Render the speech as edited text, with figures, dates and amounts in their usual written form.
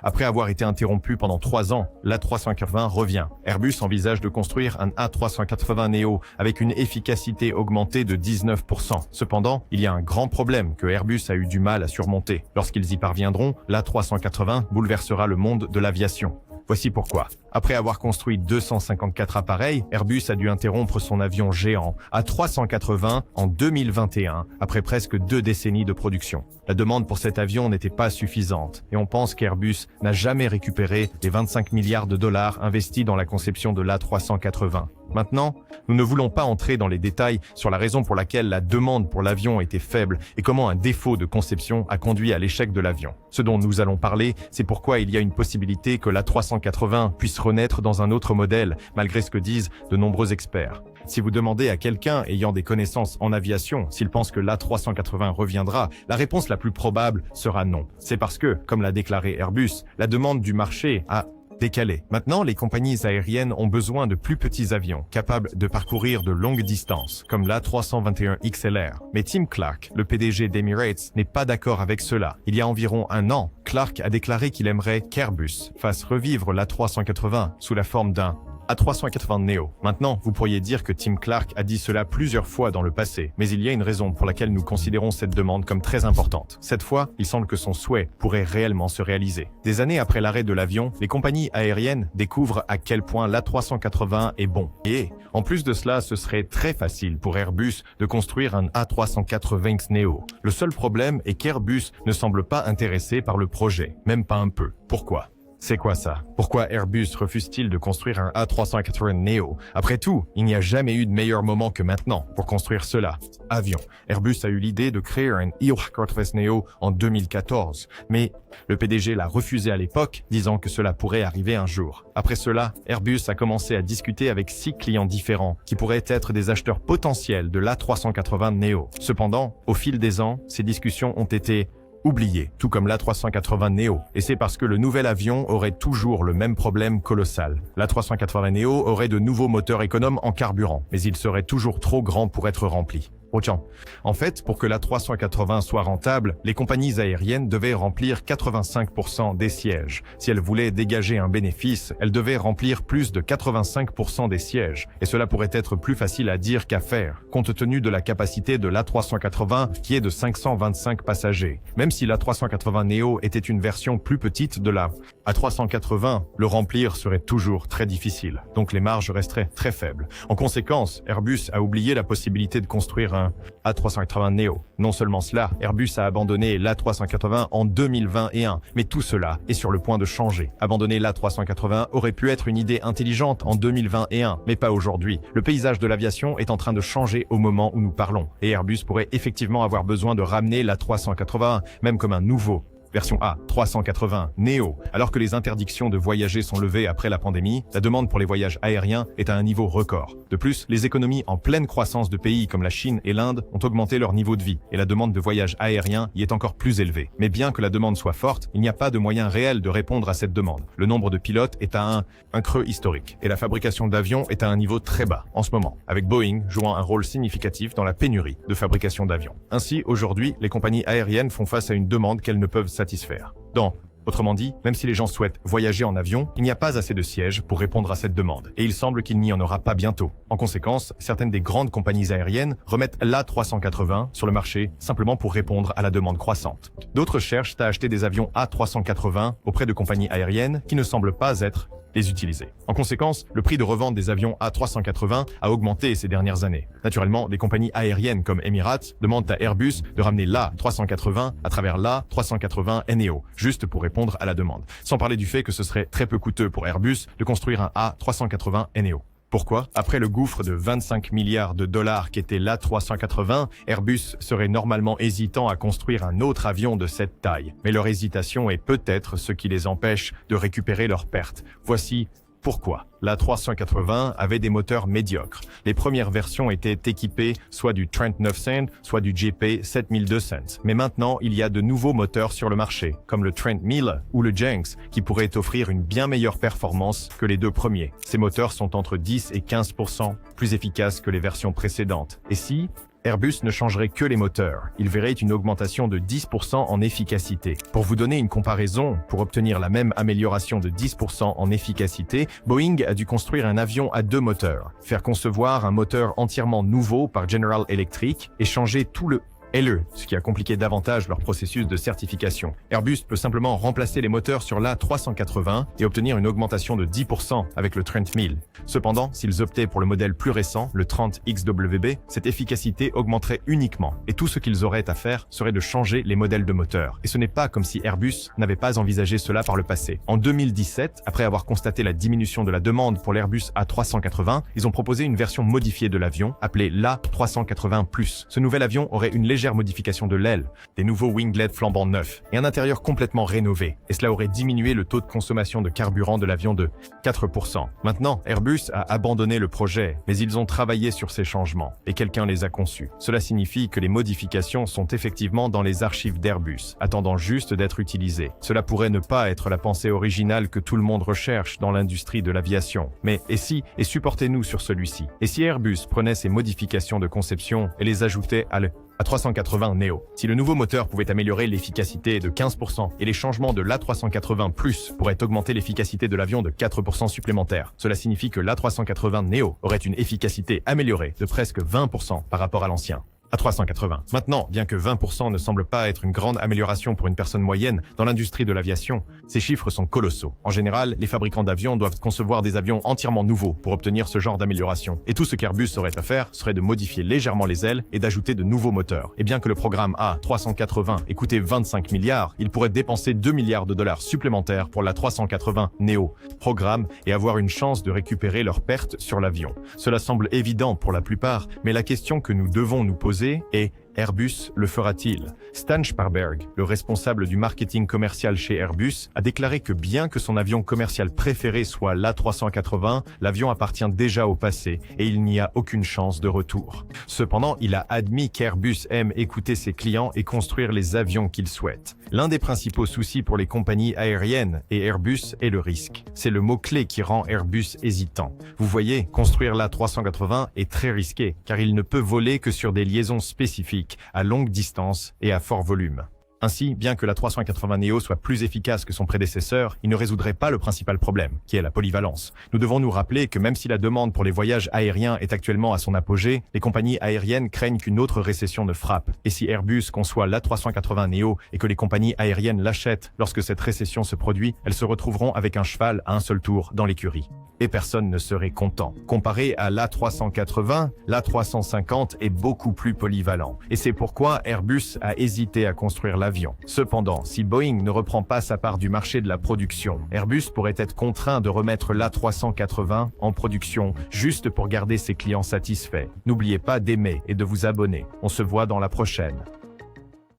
Après avoir été interrompu pendant 3 ans, l'A380 revient. Airbus envisage de construire un A380neo avec une efficacité augmentée de 19%. Cependant, il y a un grand problème que Airbus a eu du mal à surmonter. Lorsqu'ils y parviendront, l'A380 bouleversera le monde de l'aviation. Voici pourquoi. Après avoir construit 254 appareils, Airbus a dû interrompre son avion géant A380 en 2021, après presque 2 décennies de production. La demande pour cet avion n'était pas suffisante, et on pense qu'Airbus n'a jamais récupéré les 25 milliards de dollars investis dans la conception de l'A380. Maintenant, nous ne voulons pas entrer dans les détails sur la raison pour laquelle la demande pour l'avion était faible et comment un défaut de conception a conduit à l'échec de l'avion. Ce dont nous allons parler, c'est pourquoi il y a une possibilité que l'A380 puisse renaître dans un autre modèle, malgré ce que disent de nombreux experts. Si vous demandez à quelqu'un ayant des connaissances en aviation s'il pense que l'A380 reviendra, la réponse la plus probable sera non. C'est parce que, comme l'a déclaré Airbus, la demande du marché a décalé. Maintenant, les compagnies aériennes ont besoin de plus petits avions, capables de parcourir de longues distances, comme l'A321 XLR. Mais Tim Clark, le PDG d'Emirates, n'est pas d'accord avec cela. Il y a environ 1 an, Clark a déclaré qu'il aimerait qu'Airbus fasse revivre l'A380 sous la forme d'un A380neo. Maintenant, vous pourriez dire que Tim Clark a dit cela plusieurs fois dans le passé, mais il y a une raison pour laquelle nous considérons cette demande comme très importante. Cette fois, il semble que son souhait pourrait réellement se réaliser. Des années après l'arrêt de l'avion, les compagnies aériennes découvrent à quel point l'A380 est bon. Et, en plus de cela, ce serait très facile pour Airbus de construire un A380neo. Le seul problème est qu'Airbus ne semble pas intéressé par le projet, même pas un peu. Pourquoi ? C'est quoi ça? Pourquoi Airbus refuse-t-il de construire un A380neo? Après tout, il n'y a jamais eu de meilleur moment que maintenant pour construire cela. Avion. Airbus a eu l'idée de créer un A380neo en 2014, mais le PDG l'a refusé à l'époque, disant que cela pourrait arriver un jour. Après cela, Airbus a commencé à discuter avec 6 clients différents qui pourraient être des acheteurs potentiels de l'A380neo. Cependant, au fil des ans, ces discussions ont été oublié, tout comme l'A380neo. Et c'est parce que le nouvel avion aurait toujours le même problème colossal. L'A380neo aurait de nouveaux moteurs économes en carburant, mais il serait toujours trop grand pour être rempli. En fait, pour que l'A380 soit rentable, les compagnies aériennes devaient remplir 85% des sièges. Si elles voulaient dégager un bénéfice, elles devaient remplir plus de 85% des sièges. Et cela pourrait être plus facile à dire qu'à faire, compte tenu de la capacité de l'A380 qui est de 525 passagers. Même si l'A380neo était une version plus petite de la A380, le remplir serait toujours très difficile. Donc les marges resteraient très faibles. En conséquence, Airbus a oublié la possibilité de construire un A380neo. Non seulement cela, Airbus a abandonné l'A380 en 2021, mais tout cela est sur le point de changer. Abandonner l'A380 aurait pu être une idée intelligente en 2021, mais pas aujourd'hui. Le paysage de l'aviation est en train de changer au moment où nous parlons, et Airbus pourrait effectivement avoir besoin de ramener l'A380, même comme un nouveau version A380 Neo. Alors que les interdictions de voyager sont levées après la pandémie, la demande pour les voyages aériens est à un niveau record. De plus, les économies en pleine croissance de pays comme la Chine et l'Inde ont augmenté leur niveau de vie, et la demande de voyages aériens y est encore plus élevée. Mais bien que la demande soit forte, il n'y a pas de moyen réel de répondre à cette demande. Le nombre de pilotes est à un creux historique, et la fabrication d'avions est à un niveau très bas en ce moment, avec Boeing jouant un rôle significatif dans la pénurie de fabrication d'avions. Ainsi, aujourd'hui, les compagnies aériennes font face à une demande qu'elles ne peuvent satisfaire. Autrement dit, même si les gens souhaitent voyager en avion, il n'y a pas assez de sièges pour répondre à cette demande, et il semble qu'il n'y en aura pas bientôt. En conséquence, certaines des grandes compagnies aériennes remettent l'A380 sur le marché simplement pour répondre à la demande croissante. D'autres cherchent à acheter des avions A380 auprès de compagnies aériennes qui ne semblent pas être les utiliser. En conséquence, le prix de revente des avions A380 a augmenté ces dernières années. Naturellement, des compagnies aériennes comme Emirates demandent à Airbus de ramener l'A380 à travers l'A380neo, juste pour répondre à la demande. Sans parler du fait que ce serait très peu coûteux pour Airbus de construire un A380neo. Pourquoi? Après le gouffre de 25 milliards de dollars qu'était l'A380, Airbus serait normalement hésitant à construire un autre avion de cette taille. Mais leur hésitation est peut-être ce qui les empêche de récupérer leurs pertes. Voici pourquoi. L'A380 avait des moteurs médiocres. Les premières versions étaient équipées soit du Trent 900, soit du JP 7200. Mais maintenant, il y a de nouveaux moteurs sur le marché, comme le Trent 1000 ou le Jenks, qui pourraient offrir une bien meilleure performance que les deux premiers. Ces moteurs sont entre 10 et 15% plus efficaces que les versions précédentes. Et si Airbus ne changerait que les moteurs. Il verrait une augmentation de 10% en efficacité. Pour vous donner une comparaison, pour obtenir la même amélioration de 10% en efficacité, Boeing a dû construire un avion à 2 moteurs, faire concevoir un moteur entièrement nouveau par General Electric et changer tout le LE, ce qui a compliqué davantage leur processus de certification. Airbus peut simplement remplacer les moteurs sur l'A380 et obtenir une augmentation de 10% avec le Trent 1000. Cependant, s'ils optaient pour le modèle plus récent, le 30XWB, cette efficacité augmenterait uniquement, et tout ce qu'ils auraient à faire serait de changer les modèles de moteurs. Et ce n'est pas comme si Airbus n'avait pas envisagé cela par le passé. En 2017, après avoir constaté la diminution de la demande pour l'Airbus A380, ils ont proposé une version modifiée de l'avion, appelée l'A380+. Ce nouvel avion aurait une légère modification de l'aile, des nouveaux winglets flambant neufs et un intérieur complètement rénové, et cela aurait diminué le taux de consommation de carburant de l'avion de 4%. Maintenant, Airbus a abandonné le projet, mais ils ont travaillé sur ces changements, et quelqu'un les a conçus. Cela signifie que les modifications sont effectivement dans les archives d'Airbus, attendant juste d'être utilisées. Cela pourrait ne pas être la pensée originale que tout le monde recherche dans l'industrie de l'aviation. Mais et supportez-nous sur celui-ci. Et si Airbus prenait ces modifications de conception et les ajoutait à l'A380 Neo. Si le nouveau moteur pouvait améliorer l'efficacité de 15% et les changements de l'A380+ pourraient augmenter l'efficacité de l'avion de 4% supplémentaires, cela signifie que l'A380 Neo aurait une efficacité améliorée de presque 20% par rapport à l'ancien A380. Maintenant, bien que 20% ne semble pas être une grande amélioration pour une personne moyenne dans l'industrie de l'aviation, ces chiffres sont colossaux. En général, les fabricants d'avions doivent concevoir des avions entièrement nouveaux pour obtenir ce genre d'amélioration. Et tout ce qu'Airbus aurait à faire serait de modifier légèrement les ailes et d'ajouter de nouveaux moteurs. Et bien que le programme A380 ait coûté 25 milliards, il pourrait dépenser 2 milliards de dollars supplémentaires pour l'A380 Neo programme et avoir une chance de récupérer leurs pertes sur l'avion. Cela semble évident pour la plupart, mais la question que nous devons nous poser est: Airbus le fera-t-il? Stan Sparberg, le responsable du marketing commercial chez Airbus, a déclaré que bien que son avion commercial préféré soit l'A380, l'avion appartient déjà au passé et il n'y a aucune chance de retour. Cependant, il a admis qu'Airbus aime écouter ses clients et construire les avions qu'il souhaite. L'un des principaux soucis pour les compagnies aériennes et Airbus est le risque. C'est le mot-clé qui rend Airbus hésitant. Vous voyez, construire l'A380 est très risqué car il ne peut voler que sur des liaisons spécifiques, à longue distance et à fort volume. Ainsi, bien que l'A380 Neo soit plus efficace que son prédécesseur, il ne résoudrait pas le principal problème, qui est la polyvalence. Nous devons nous rappeler que même si la demande pour les voyages aériens est actuellement à son apogée, les compagnies aériennes craignent qu'une autre récession ne frappe. Et si Airbus conçoit l'A380 Neo et que les compagnies aériennes l'achètent lorsque cette récession se produit, elles se retrouveront avec un cheval à un seul tour dans l'écurie. Et personne ne serait content. Comparé à l'A380, l'A350 est beaucoup plus polyvalent. Et c'est pourquoi Airbus a hésité à construire l'avion. Cependant, si Boeing ne reprend pas sa part du marché de la production, Airbus pourrait être contraint de remettre l'A380 en production juste pour garder ses clients satisfaits. N'oubliez pas d'aimer et de vous abonner. On se voit dans la prochaine.